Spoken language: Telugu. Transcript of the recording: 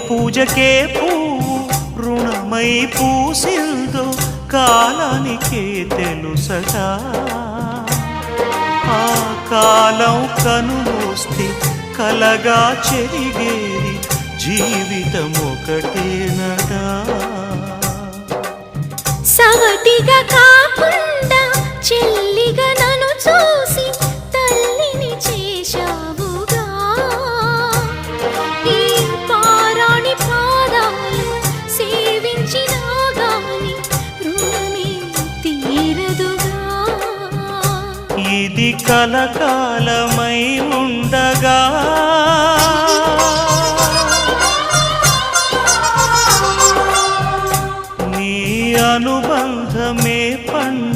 పూజకే పువ్వు రుణమై పూసిందో కాలానికే తెలుసగా. ఆ కాలం కనుమూస్తే కలగా చెరిగేది జీవితం ఒకటేనడా. సవటిగా కాకుండా చెల్లిగా నన్ను చూసి తల్లిని చేశావుగా. ఈ పారాణి పాదాలు సేవించినా గాని రుణమే తీరదుగా. ఇది కలకాలమై ఉండగా అనుబంధమే పండుగ.